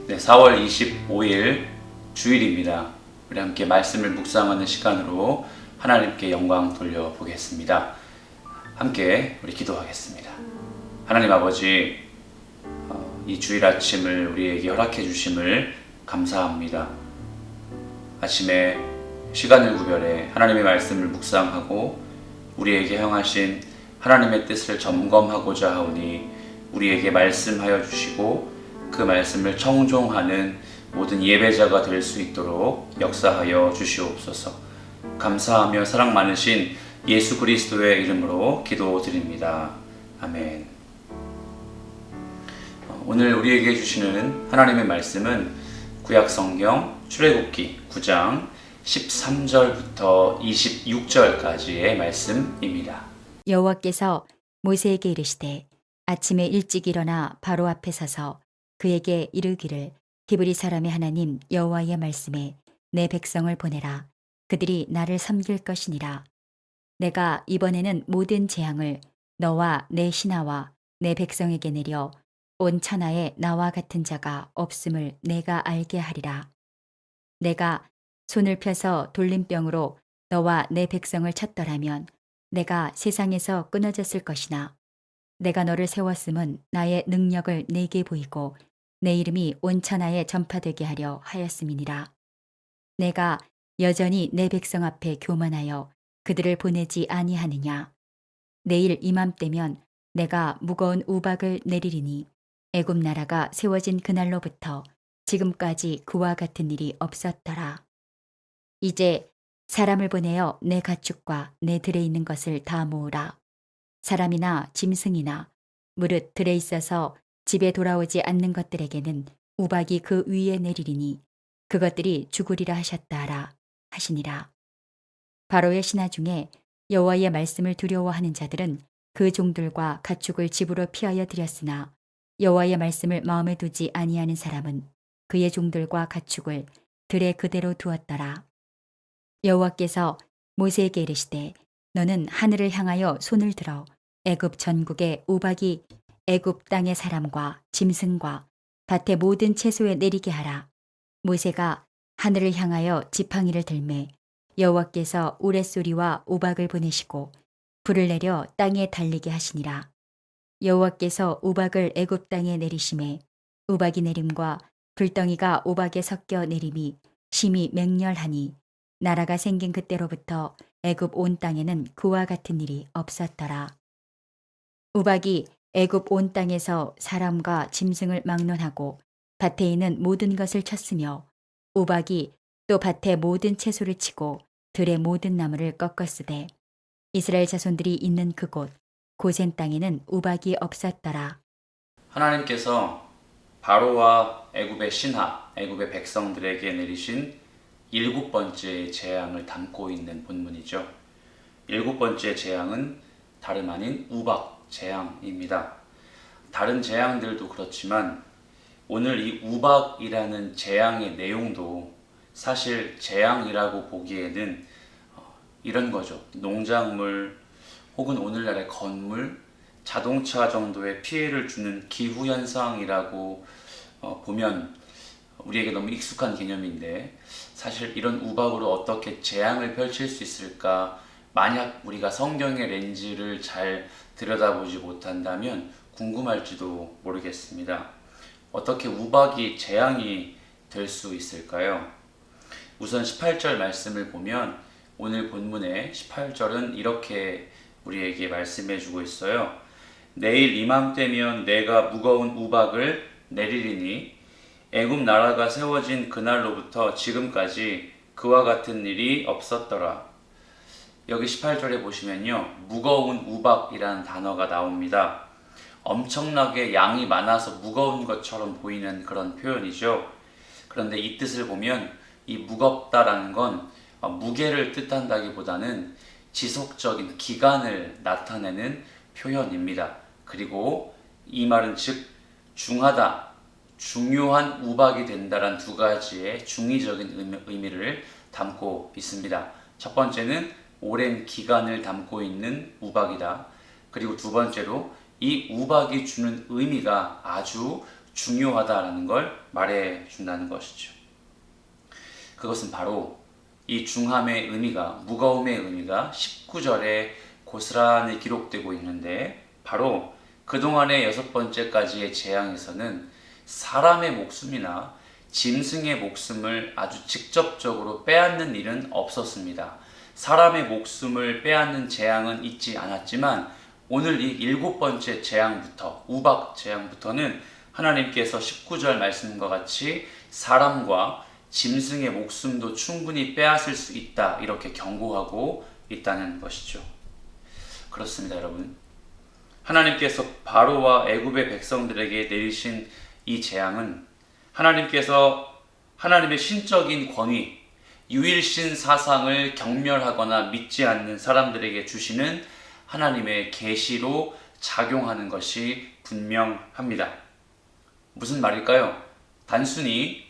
네, 4월 25일 주일입니다. 우리 함께 말씀을 묵상하는 시간으로 하나님께 영광 돌려보겠습니다. 함께 우리 기도하겠습니다. 하나님 아버지, 이 주일 아침을 우리에게 허락해 주심을 감사합니다. 아침에 시간을 구별해 하나님의 말씀을 묵상하고 우리에게 향하신 하나님의 뜻을 점검하고자 하오니 우리에게 말씀하여 주시고 그 말씀을 청종하는 모든 예배자가 될 수 있도록 역사하여 주시옵소서. 감사하며 사랑 많으신 예수 그리스도의 이름으로 기도드립니다. 아멘. 오늘 우리에게 주시는 하나님의 말씀은 구약성경 출애굽기 9장 13절부터 26절까지의 말씀입니다. 여호와께서 모세에게 이르시되 아침에 일찍 일어나 바로 앞에 서서 그에게 이르기를 히브리 사람의 하나님 여호와의 말씀에 내 백성을 보내라. 그들이 나를 섬길 것이니라. 내가 이번에는 모든 재앙을 너와 내 신하와 내 백성에게 내려 온 천하에 나와 같은 자가 없음을 내가 알게 하리라. 내가 손을 펴서 돌림병으로 너와 내 백성을 쳤더라면 내가 세상에서 끊어졌을 것이나 내가 너를 세웠음은 나의 능력을 내게 보이고 내 이름이 온 천하에 전파되게 하려 하였음이니라. 내가 여전히 내 백성 앞에 교만하여 그들을 보내지 아니하느냐. 내일 이맘때면 내가 무거운 우박을 내리리니 애굽 나라가 세워진 그날로부터 지금까지 그와 같은 일이 없었더라. 이제 사람을 보내어 내 가축과 내 들에 있는 것을 다 모으라. 사람이나 짐승이나 무릇 들에 있어서 집에 돌아오지 않는 것들에게는 우박이 그 위에 내리리니 그것들이 죽으리라 하셨다 하라 하시니라. 바로의 신하 중에 여호와의 말씀을 두려워하는 자들은 그 종들과 가축을 집으로 피하여 들였으나 여호와의 말씀을 마음에 두지 아니하는 사람은 그의 종들과 가축을 들에 그대로 두었더라. 여호와께서 모세에게 이르시되 너는 하늘을 향하여 손을 들어 애굽 전국에 우박이 애굽 땅의 사람과 짐승과 밭의 모든 채소에 내리게 하라. 모세가 하늘을 향하여 지팡이를 들매 여호와께서 우레소리와 우박을 보내시고 불을 내려 땅에 달리게 하시니라. 여호와께서 우박을 애굽 땅에 내리심에 우박이 내림과 불덩이가 우박에 섞여 내림이 심히 맹렬하니 나라가 생긴 그때로부터 애굽 온 땅에는 그와 같은 일이 없었더라. 우박이 애굽 온 땅에서 사람과 짐승을 막론하고 밭에 있는 모든 것을 쳤으며 우박이 또 밭의 모든 채소를 치고 들의 모든 나무를 꺾었으되 이스라엘 자손들이 있는 그곳 고센 땅에는 우박이 없었더라. 하나님께서 바로와 애굽의 신하, 애굽의 백성들에게 내리신 7번째 재앙을 담고 있는 본문이죠. 7번째 재앙은 다름 아닌 우박 재앙입니다. 다른 재앙들도 그렇지만 오늘 이 우박이라는 재앙의 내용도 사실 재앙이라고 보기에는 이런 거죠. 농작물 혹은 오늘날의 건물, 자동차 정도의 피해를 주는 기후현상이라고 보면 우리에게 너무 익숙한 개념인데 사실 이런 우박으로 어떻게 재앙을 펼칠 수 있을까? 만약 우리가 성경의 렌즈를 잘 들여다보지 못한다면 궁금할지도 모르겠습니다. 어떻게 우박이 재앙이 될 수 있을까요? 우선 18절 말씀을 보면 오늘 본문의 18절은 이렇게 우리에게 말씀해 주고 있어요. 내일 이맘때면 내가 무거운 우박을 내리리니 애굽 나라가 세워진 그날로부터 지금까지 그와 같은 일이 없었더라. 여기 18절에 보시면요. 무거운 우박이라는 단어가 나옵니다. 엄청나게 양이 많아서 무거운 것처럼 보이는 그런 표현이죠. 그런데 이 뜻을 보면 이 무겁다라는 건 무게를 뜻한다기보다는 지속적인 기간을 나타내는 표현입니다. 그리고 이 말은 즉 중하다, 중요한 우박이 된다란 두 가지의 중의적인 의미를 담고 있습니다. 첫 번째는 오랜 기간을 담고 있는 우박이다. 그리고 두 번째로 이 우박이 주는 의미가 아주 중요하다라는 걸 말해 준다는 것이죠. 그것은 바로 이 중함의 의미가, 무거움의 의미가 19절에 고스란히 기록되고 있는데, 바로 그동안의 6번째까지의 재앙에서는 사람의 목숨이나 짐승의 목숨을 아주 직접적으로 빼앗는 일은 없었습니다. 사람의 목숨을 빼앗는 재앙은 있지 않았지만, 오늘 이 7번째 재앙부터, 우박 재앙부터는 하나님께서 19절 말씀과 같이 사람과 짐승의 목숨도 충분히 빼앗을 수 있다, 이렇게 경고하고 있다는 것이죠. 그렇습니다, 여러분. 하나님께서 바로와 애굽의 백성들에게 내리신 이 재앙은 하나님께서 하나님의 신적인 권위, 유일신 사상을 경멸하거나 믿지 않는 사람들에게 주시는 하나님의 계시로 작용하는 것이 분명합니다. 무슨 말일까요? 단순히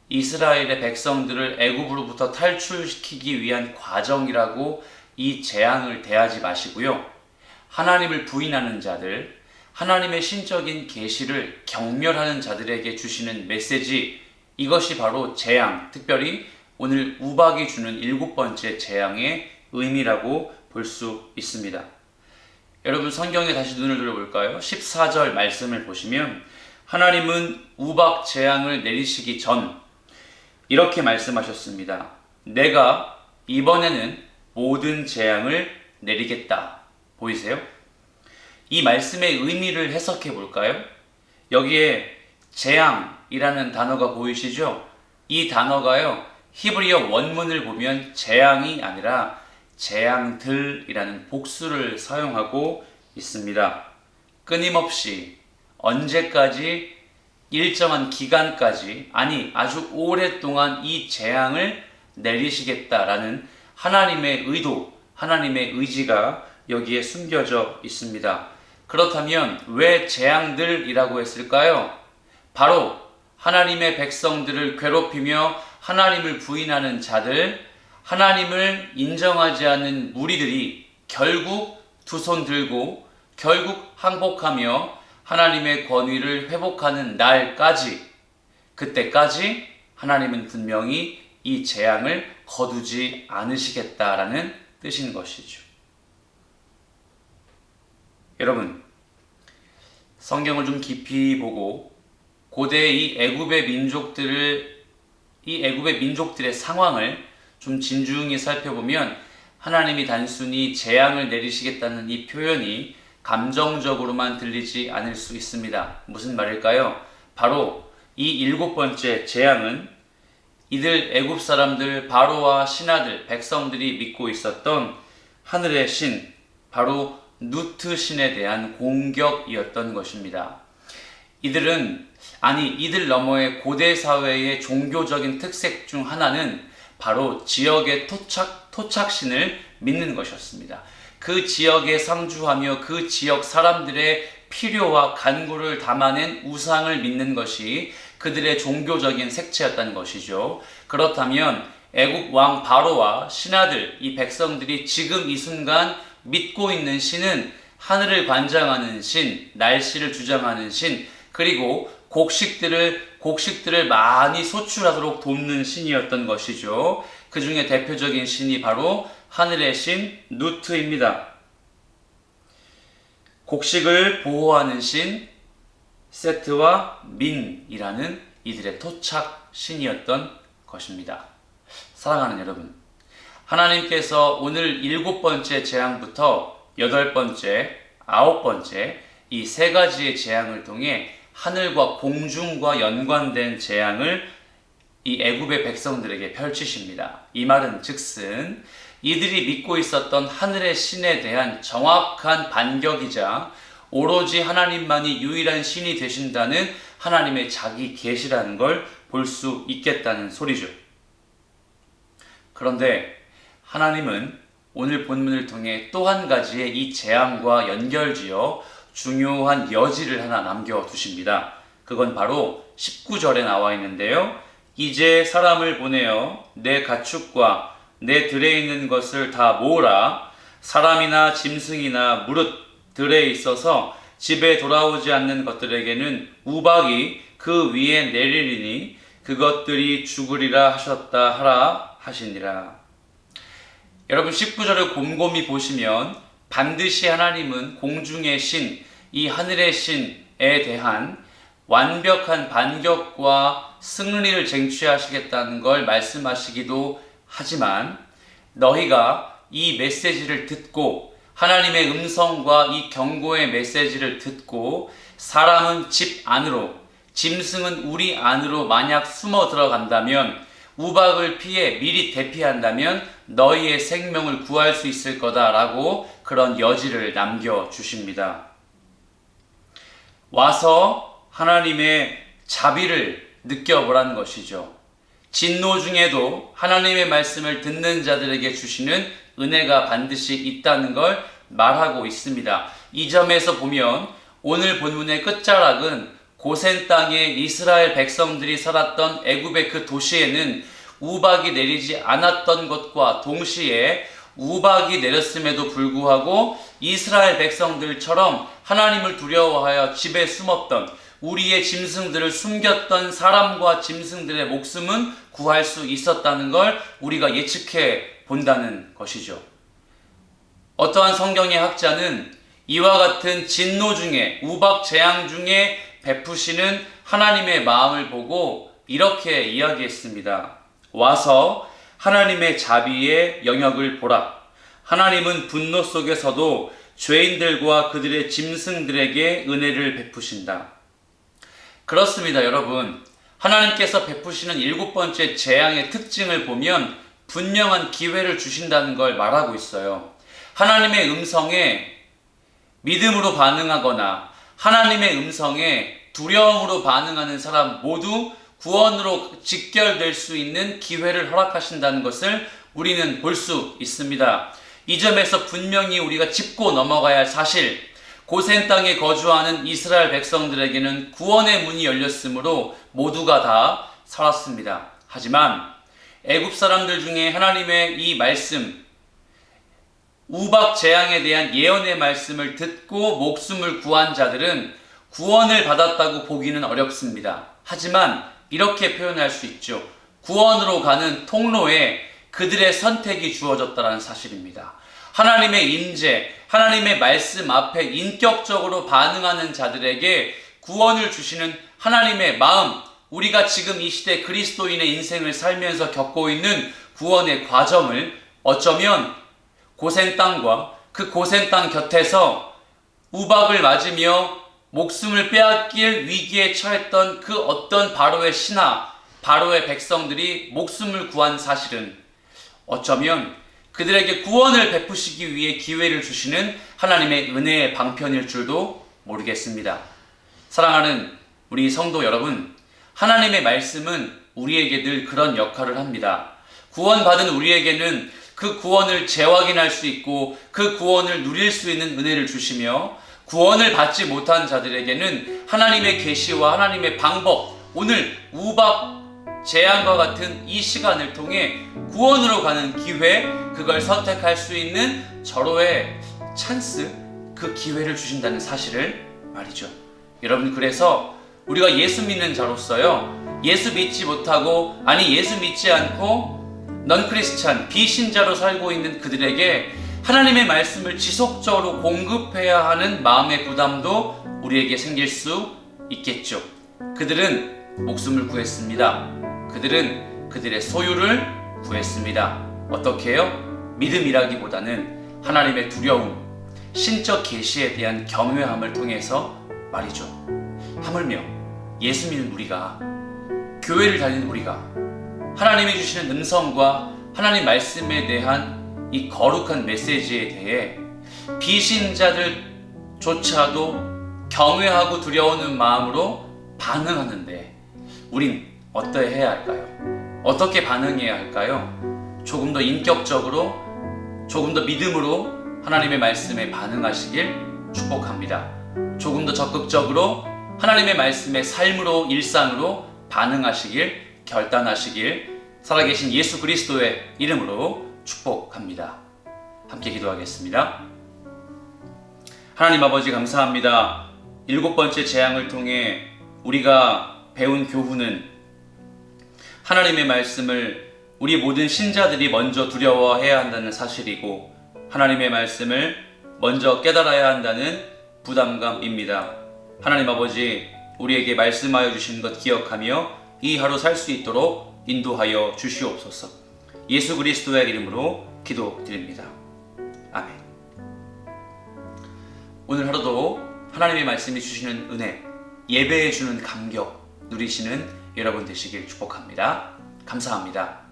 이스라엘의 백성들을 애굽으로부터 탈출시키기 위한 과정이라고 이 재앙을 대하지 마시고요. 하나님을 부인하는 자들, 하나님의 신적인 계시를 경멸하는 자들에게 주시는 메시지, 이것이 바로 재앙, 특별히 오늘 우박이 주는 7번째 재앙의 의미라고 볼 수 있습니다. 여러분, 성경에 다시 눈을 들어볼까요? 14절 말씀을 보시면 하나님은 우박 재앙을 내리시기 전 이렇게 말씀하셨습니다. 내가 이번에는 모든 재앙을 내리겠다. 보이세요? 이 말씀의 의미를 해석해 볼까요? 여기에 재앙이라는 단어가 보이시죠? 이 단어가요, 히브리어 원문을 보면 재앙이 아니라 재앙들이라는 복수를 사용하고 있습니다. 끊임없이, 언제까지, 일정한 기간까지, 아니 아주 오랫동안 이 재앙을 내리시겠다라는 하나님의 의도, 하나님의 의지가 여기에 숨겨져 있습니다. 그렇다면 왜 재앙들이라고 했을까요? 바로 하나님의 백성들을 괴롭히며 하나님을 부인하는 자들, 하나님을 인정하지 않는 무리들이 결국 두 손 들고 결국 항복하며 하나님의 권위를 회복하는 날까지, 그때까지 하나님은 분명히 이 재앙을 거두지 않으시겠다라는 뜻인 것이죠. 여러분, 성경을 좀 깊이 보고 고대의 이 애굽의 민족들의 상황을 좀 진중히 살펴보면 하나님이 단순히 재앙을 내리시겠다는 이 표현이 감정적으로만 들리지 않을 수 있습니다. 무슨 말일까요? 바로 이 7번째 재앙은 이들 애굽 사람들, 바로와 신하들, 백성들이 믿고 있었던 하늘의 신, 바로 누트 신에 대한 공격이었던 것입니다. 이들 너머의 고대 사회의 종교적인 특색 중 하나는 바로 지역의 토착신을 믿는 것이었습니다. 그 지역에 상주하며 그 지역 사람들의 필요와 간구를 담아낸 우상을 믿는 것이 그들의 종교적인 색채였다는 것이죠. 그렇다면 애굽 왕 바로와 신하들, 이 백성들이 지금 이 순간 믿고 있는 신은 하늘을 관장하는 신, 날씨를 주장하는 신, 그리고 곡식들을 많이 소출하도록 돕는 신이었던 것이죠. 그 중에 대표적인 신이 바로 하늘의 신 누트입니다. 곡식을 보호하는 신 세트와 민이라는 이들의 토착 신이었던 것입니다. 사랑하는 여러분, 하나님께서 오늘 7번째 재앙부터 8번째, 9번째 이 세 가지의 재앙을 통해 하늘과 공중과 연관된 재앙을 이 애굽의 백성들에게 펼치십니다. 이 말은 즉슨 이들이 믿고 있었던 하늘의 신에 대한 정확한 반격이자 오로지 하나님만이 유일한 신이 되신다는 하나님의 자기 계시라는 걸 볼 수 있겠다는 소리죠. 그런데 하나님은 오늘 본문을 통해 또 한 가지의 이 재앙과 연결지어 중요한 여지를 하나 남겨두십니다. 그건 바로 19절에 나와 있는데요. 이제 사람을 보내어 내 가축과 내 들에 있는 것을 다 모으라. 사람이나 짐승이나 무릇 들에 있어서 집에 돌아오지 않는 것들에게는 우박이 그 위에 내리리니 그것들이 죽으리라 하셨다 하라 하시니라. 여러분 19절을 곰곰이 보시면 반드시 하나님은 공중의 신, 이 하늘의 신에 대한 완벽한 반격과 승리를 쟁취하시겠다는 걸 말씀하시기도 하지만 너희가 이 메시지를 듣고 하나님의 음성과 이 경고의 메시지를 듣고 사람은 집 안으로, 짐승은 우리 안으로 만약 숨어 들어간다면 우박을 피해 미리 대피한다면 너희의 생명을 구할 수 있을 거다라고 그런 여지를 남겨주십니다. 와서 하나님의 자비를 느껴보라는 것이죠. 진노 중에도 하나님의 말씀을 듣는 자들에게 주시는 은혜가 반드시 있다는 걸 말하고 있습니다. 이 점에서 보면 오늘 본문의 끝자락은 고센 땅에 이스라엘 백성들이 살았던 애굽의 그 도시에는 우박이 내리지 않았던 것과 동시에 우박이 내렸음에도 불구하고 이스라엘 백성들처럼 하나님을 두려워하여 집에 숨었던 우리의 짐승들을 숨겼던 사람과 짐승들의 목숨은 구할 수 있었다는 걸 우리가 예측해 본다는 것이죠. 어떠한 성경의 학자는 이와 같은 진노 중에 우박 재앙 중에 베푸시는 하나님의 마음을 보고 이렇게 이야기했습니다. 와서 하나님의 자비의 영역을 보라. 하나님은 분노 속에서도 죄인들과 그들의 짐승들에게 은혜를 베푸신다. 그렇습니다, 여러분. 하나님께서 베푸시는 7번째 재앙의 특징을 보면 분명한 기회를 주신다는 걸 말하고 있어요. 하나님의 음성에 믿음으로 반응하거나 하나님의 음성에 두려움으로 반응하는 사람 모두 구원으로 직결될 수 있는 기회를 허락하신다는 것을 우리는 볼 수 있습니다. 이 점에서 분명히 우리가 짚고 넘어가야 할 사실, 고센 땅에 거주하는 이스라엘 백성들에게는 구원의 문이 열렸으므로 모두가 다 살았습니다. 하지만 애굽 사람들 중에 하나님의 이 말씀, 우박 재앙에 대한 예언의 말씀을 듣고 목숨을 구한 자들은 구원을 받았다고 보기는 어렵습니다. 하지만 이렇게 표현할 수 있죠. 구원으로 가는 통로에 그들의 선택이 주어졌다는 사실입니다. 하나님의 임재, 하나님의 말씀 앞에 인격적으로 반응하는 자들에게 구원을 주시는 하나님의 마음, 우리가 지금 이 시대 그리스도인의 인생을 살면서 겪고 있는 구원의 과정을 어쩌면 고센 땅과 그 고센 땅 곁에서 우박을 맞으며 목숨을 빼앗길 위기에 처했던 그 어떤 바로의 신하, 바로의 백성들이 목숨을 구한 사실은 어쩌면 그들에게 구원을 베푸시기 위해 기회를 주시는 하나님의 은혜의 방편일 줄도 모르겠습니다. 사랑하는 우리 성도 여러분, 하나님의 말씀은 우리에게 늘 그런 역할을 합니다. 구원받은 우리에게는 그 구원을 재확인할 수 있고 그 구원을 누릴 수 있는 은혜를 주시며 구원을 받지 못한 자들에게는 하나님의 계시와 하나님의 방법, 오늘 우박 재앙과 같은 이 시간을 통해 구원으로 가는 기회, 그걸 선택할 수 있는 절호의 찬스, 그 기회를 주신다는 사실을 말이죠. 여러분, 그래서 우리가 예수 믿는 자로서요, 예수 믿지 못하고, 아니 예수 믿지 않고 넌 크리스찬, 비신자로 살고 있는 그들에게 하나님의 말씀을 지속적으로 공급해야 하는 마음의 부담도 우리에게 생길 수 있겠죠. 그들은 목숨을 구했습니다. 그들은 그들의 소유를 구했습니다. 어떻게 해요? 믿음이라기보다는 하나님의 두려움, 신적 계시에 대한 경외함을 통해서 말이죠. 하물며 예수 믿는 우리가, 교회를 다니는 우리가 하나님이 주시는 음성과 하나님 말씀에 대한 이 거룩한 메시지에 대해 비신자들조차도 경외하고 두려워하는 마음으로 반응하는데 우린 어떠해야 할까요? 어떻게 반응해야 할까요? 조금 더 인격적으로, 조금 더 믿음으로 하나님의 말씀에 반응하시길 축복합니다. 조금 더 적극적으로 하나님의 말씀에 삶으로, 일상으로 반응하시길 결단하시길 살아계신 예수 그리스도의 이름으로 축복합니다. 함께 기도하겠습니다. 하나님 아버지, 감사합니다. 7번째 재앙을 통해 우리가 배운 교훈은 하나님의 말씀을 우리 모든 신자들이 먼저 두려워해야 한다는 사실이고, 하나님의 말씀을 먼저 깨달아야 한다는 부담감입니다. 하나님 아버지, 우리에게 말씀하여 주신 것 기억하며 이 하루 살 수 있도록 인도하여 주시옵소서. 예수 그리스도의 이름으로 기도드립니다. 아멘. 오늘 하루도 하나님의 말씀이 주시는 은혜, 예배해 주는 감격 누리시는 여러분 되시길 축복합니다. 감사합니다.